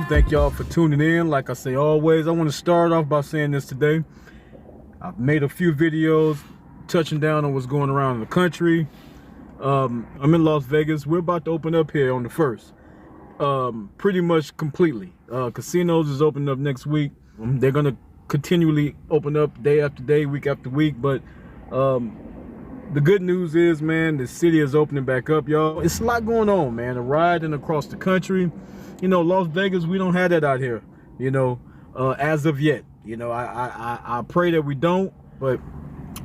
YouTube. Thank y'all for tuning in. Like I say always, I want to start off by saying this today. I've made a few videos touching down on what's going around in the country. I'm in Las Vegas. We're about to open up here on the 1st. Pretty much completely. Casinos is opening up next week. They're going to continually open up day after day, week after week. But the good news is, man, the city is opening back up, y'all. It's a lot going on, man. A rioting across the country. You know, Las Vegas, we don't have that out here, you know, as of yet. You know, I pray that we don't. But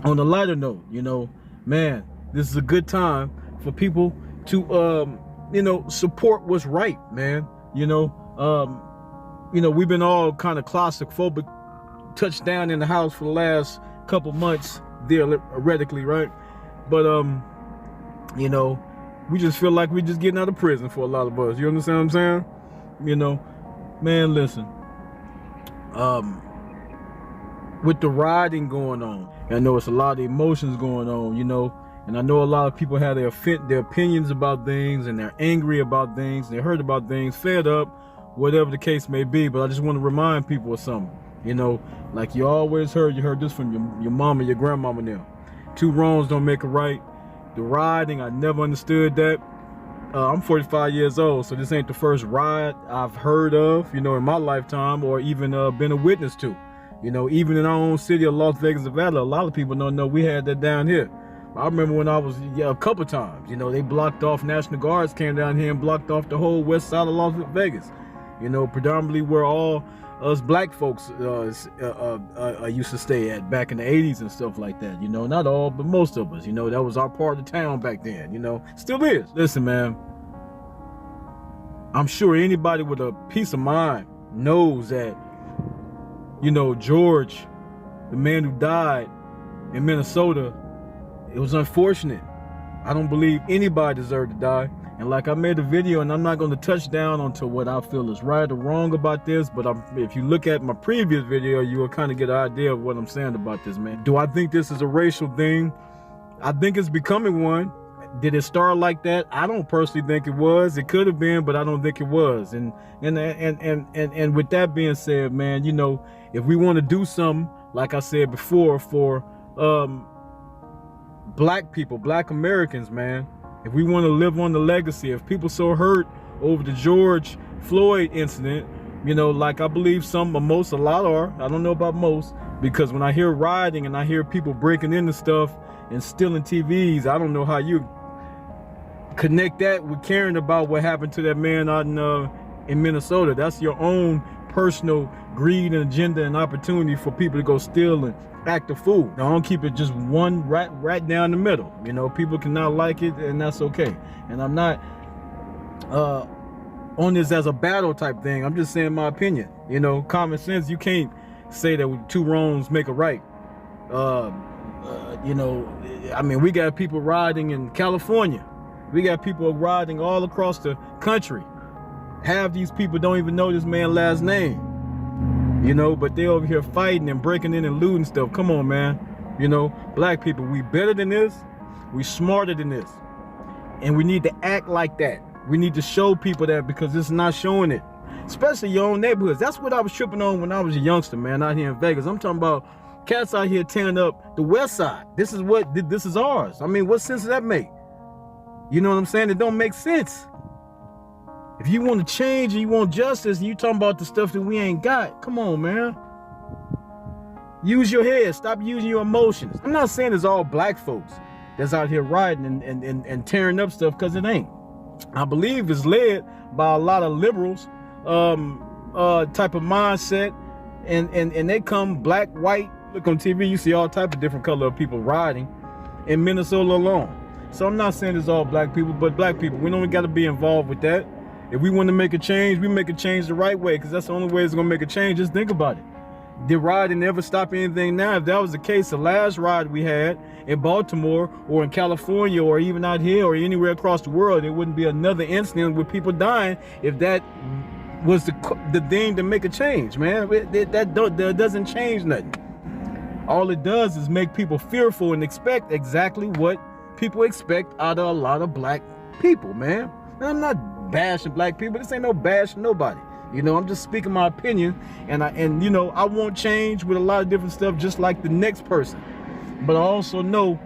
on a lighter note, you know, man, this is a good time for people to, you know, support what's right, man. You know, we've been all kind of claustrophobic, touched down in the house for the last couple months, theoretically, right? But, you know, we just feel like we're just getting out of prison for a lot of us. You understand what I'm saying? You know, man, listen. With the rioting going on, I know it's a lot of emotions going on, you know, and I know a lot of people have their opinions about things, and they're angry about things, they're hurt about things, fed up, whatever the case may be. But I just want to remind people of something, you know, like you always heard. You heard this from your mama, your grandmama now. Two wrongs don't make a right. The rioting, I never understood that. I'm 45 years old, so this ain't the first riot I've heard of, you know, in my lifetime, or even been a witness to. You know, even in our own city of Las Vegas, Nevada, a lot of people don't know we had that down here. I remember when I was, a couple times, you know, they blocked off, National Guards came down here and blocked off the whole west side of Las Vegas. You know, predominantly where all us black folks used to stay at back in the 80s and stuff like that. You know, not all, but most of us, you know, that was our part of the town back then, you know, still is. Listen, man, I'm sure anybody with a peace of mind knows that, you know, George, the man who died in Minnesota, it was unfortunate. I don't believe anybody deserved to die. And like I made a video, and I'm not going to touch down onto what I feel is right or wrong about this, but if you look at my previous video, you will kind of get an idea of what I'm saying about this, man. Do I think this is a racial thing? I think it's becoming one. Did it start like that? I don't personally think it was. It could have been, but I don't think it was. And with that being said, man, you know, if we want to do something, like I said before, for black people, black Americans, man, if we want to live on the legacy, if people so hurt over the George Floyd incident, you know, like I believe a lot are, I don't know about most, because when I hear rioting and I hear people breaking into stuff and stealing TVs, I don't know how you connect that with caring about what happened to that man out in Minnesota. That's your own personal greed and agenda and opportunity for people to go steal and act a fool. Now, don't keep it just one right down the middle. You know, people cannot like it, and that's okay. And I'm not on this as a battle type thing. I'm just saying my opinion. You know, common sense. You can't say that two wrongs make a right. You know, I mean, we got people rioting in California. We got people riding all across the country. Half these people don't even know this man's last name. You know, but they over here fighting and breaking in and looting stuff. Come on, man. You know, black people, we better than this. We smarter than this. And we need to act like that. We need to show people that, because it's not showing it. Especially your own neighborhoods. That's what I was tripping on when I was a youngster, man, out here in Vegas. I'm talking about cats out here tearing up the west side. This is ours. I mean, what sense does that make? You know what I'm saying? It don't make sense. If you want to change and you want justice, and you talking about the stuff that we ain't got, come on, man. Use your head. Stop using your emotions. I'm not saying it's all black folks that's out here rioting and tearing up stuff, because it ain't. I believe it's led by a lot of liberals type of mindset, and they come black, white. Look on TV, you see all type of different color of people rioting in Minnesota alone. So I'm not saying it's all black people, but black people, we don't got to be involved with that. If we want to make a change, we make a change the right way, because that's the only way it's going to make a change. Just think about it. Did rioting never stop anything now? If that was the case, the last riot we had in Baltimore or in California or even out here or anywhere across the world, there wouldn't be another incident with people dying if that was the thing to make a change, man. That doesn't change nothing. All it does is make people fearful and expect exactly what people expect out of a lot of black people, man. And I'm not bashing black people. This ain't no bashing nobody. You know, I'm just speaking my opinion, and you know, I won't change with a lot of different stuff, just like the next person. But I also know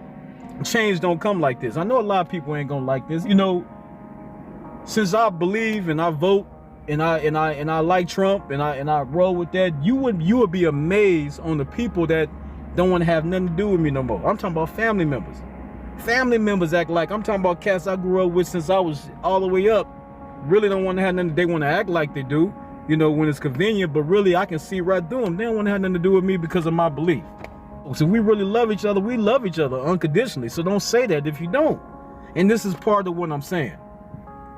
change don't come like this. I know a lot of people ain't gonna like this. You know, since I believe and I vote and I like Trump and I roll with that, you would be amazed on the people that don't want to have nothing to do with me no more. I'm talking about family members. Family members act like, I'm talking about cats I grew up with since I was all the way up. Really don't want to have nothing. They want to act like they do, you know, when it's convenient, but really I can see right through them. They don't want to have nothing to do with me because of my belief. So we really love each other. We love each other unconditionally. So don't say that if you don't. And this is part of what I'm saying.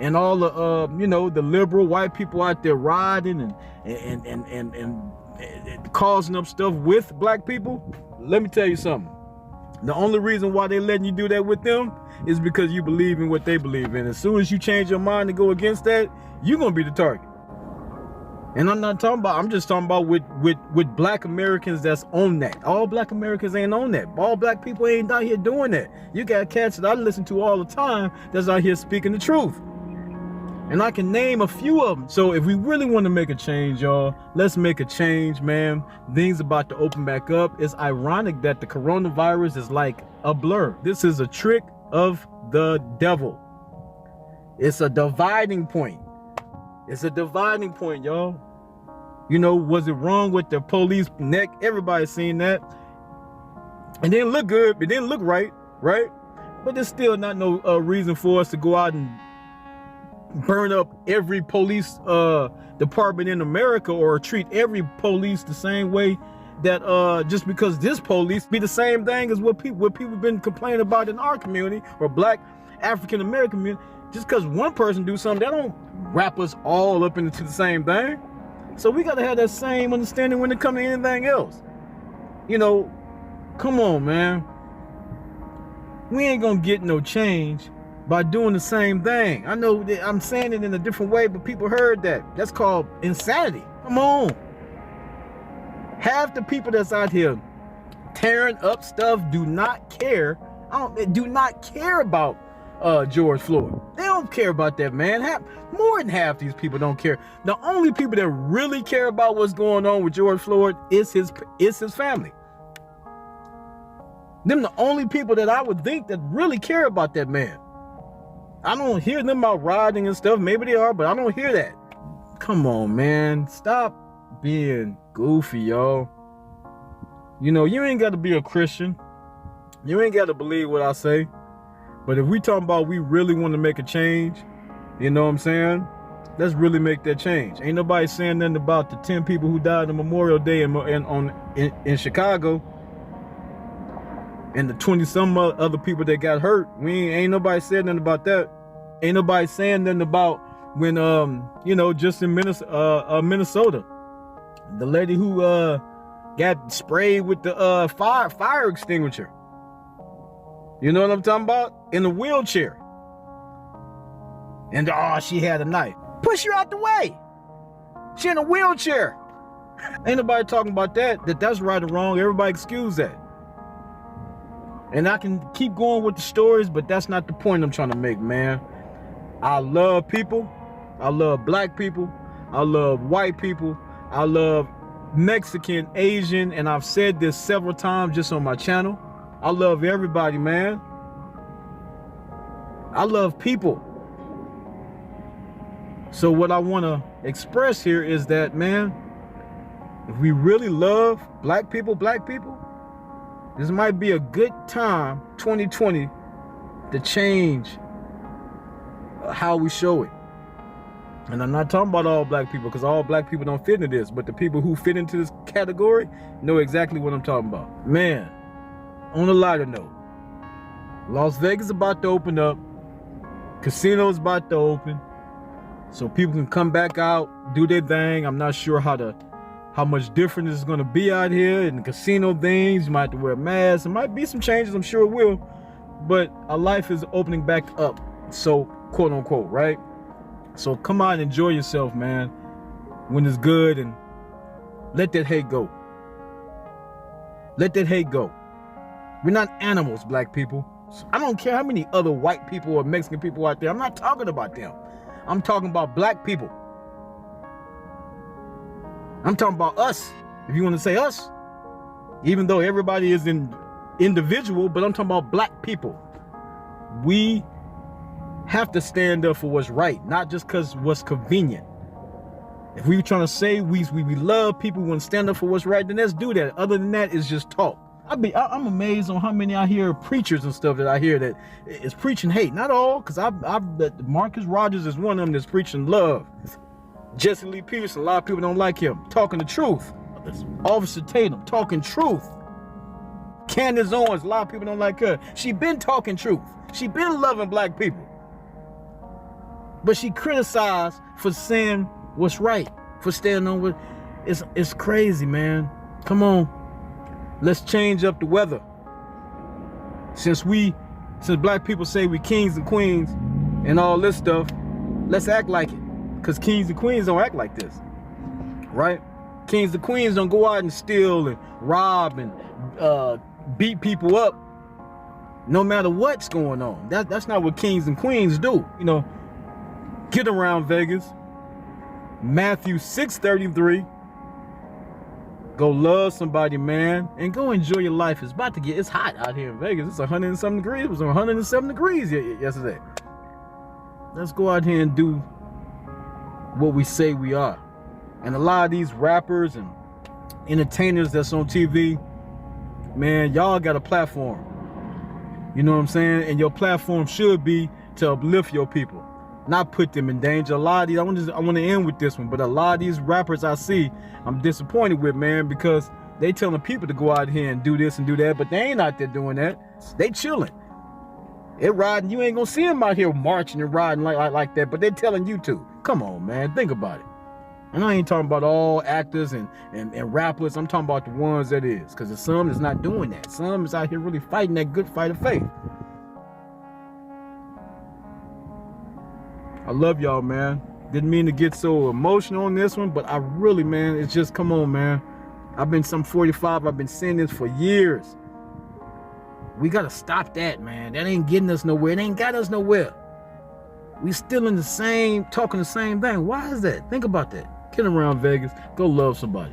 And all the you know, the liberal white people out there riding and causing up stuff with black people. Let me tell you something. The only reason why they letting you do that with them is because you believe in what they believe in. As soon as you change your mind to go against that, you're gonna be the target. And I'm not talking about, I'm just talking about with black Americans that's on that. All black Americans ain't on that. All black people ain't out here doing that. You got cats that I listen to all the time that's out here speaking the truth. And I can name a few of them. So if we really want to make a change, y'all, let's make a change, man. Things about to open back up. It's ironic that the coronavirus is like a blur. This is a trick of the devil. It's a dividing point. It's a dividing point, y'all. You know, was it wrong with the police neck? Everybody's seen that. It didn't look good. It didn't look right, right? But there's still not no reason for us to go out and burn up every police department in America, or treat every police the same way that just because this police be the same thing as what people been complaining about in our community, or black African American community. Just because one person do something, that don't wrap us all up into the same thing. So we got to have that same understanding when it comes to anything else. You know, come on, man. We ain't gonna get no change by doing the same thing. I know that I'm saying it in a different way, but people heard that. That's called insanity. Come on. Half the people that's out here tearing up stuff do not care. Do not care about George Floyd. They don't care about that man. More than half these people don't care. The only people that really care about what's going on with George Floyd is his family. Them the only people that I would think that really care about that man. I don't hear them out riding and stuff. Maybe they are, but I don't hear that. Come on, man. Stop being goofy, y'all. You know, you ain't got to be a Christian. You ain't got to believe what I say. But if we talking about we really want to make a change, you know what I'm saying? Let's really make that change. Ain't nobody saying nothing about the 10 people who died on Memorial Day in Chicago, and the 20 some other people that got hurt. Ain't nobody said nothing about that. Ain't nobody saying nothing about when you know, just in Minnesota, the lady who got sprayed with the fire extinguisher. You know what I'm talking about? In a wheelchair. And she had a knife. Push her out the way. She in a wheelchair. Ain't nobody talking about that's right or wrong. Everybody excuse that. And I can keep going with the stories, but that's not the point I'm trying to make, man. I love people. I love black people. I love white people. I love Mexican, Asian, and I've said this several times just on my channel. I love everybody, man. I love people. So what I want to express here is that, man, if we really love black people, this might be a good time, 2020, to change how we show it. And I'm not talking about all black people, because all black people don't fit into this, but the people who fit into this category know exactly what I'm talking about. Man, on a lighter note, Las Vegas is about to open up. Casinos about to open. So people can come back out, do their thing. I'm not sure how much different it's going to be out here in the casino things. You might have to wear masks. There might be some changes, I'm sure it will. But our life is opening back up. So, quote unquote, right? So come out and enjoy yourself, man, when it's good, and let that hate go. Let that hate go. We're not animals, black people. I don't care how many other white people or Mexican people out there. I'm not talking about them. I'm talking about black people. I'm talking about us. If you want to say us, even though everybody is individual, but I'm talking about black people. We have to stand up for what's right, not just because what's convenient. If we were trying to say we love people, we want to stand up for what's right, then let's do that. Other than that, it's just talk. I'm amazed on how many I hear preachers and stuff that I hear that is preaching hate. Not all, because Marcus Rogers is one of them that's preaching love. Jesse Lee Peterson, a lot of people don't like him. Talking the truth. Officer Tatum, talking truth. Candace Owens, a lot of people don't like her. She been talking truth. She been loving black people. But she criticized for saying what's right, for standing on what it's crazy, man. Come on. Let's change up the weather. Since black people say we kings and queens and all this stuff, let's act like it. Because kings and queens don't act like this. Right? Kings and queens don't go out and steal and rob and beat people up no matter what's going on. That's not what kings and queens do. You know, get around Vegas. Matthew 6:33. Go love somebody, man, and go enjoy your life. It's hot out here in Vegas. It's 100 and something degrees. It was 107 degrees yesterday. Let's go out here and do what we say we are. And a lot of these rappers and entertainers that's on TV, man, y'all got a platform. You know what I'm saying? And your platform should be to uplift your people, not put them in danger. A lot of these, I want to end with this one, but a lot of these rappers I see, I'm disappointed with, man, because they telling people to go out here and do this and do that, but they ain't out there doing that. They chilling. They riding. You ain't gonna see them out here marching and riding like that, but they telling you to. Come on, man, think about it. And I ain't talking about all actors and rappers. I'm talking about the ones that is, because there's some that's not doing that. Some is out here really fighting that good fight of faith. I love y'all, man. Didn't mean to get so emotional on this one, but I really, man, it's just, come on, man. I've been some 45. I've been saying this for years. We got to stop that, man. That ain't getting us nowhere. It ain't got us nowhere. We still in the same, talking the same thing. Why is that? Think about that. Get around Vegas. Go love somebody.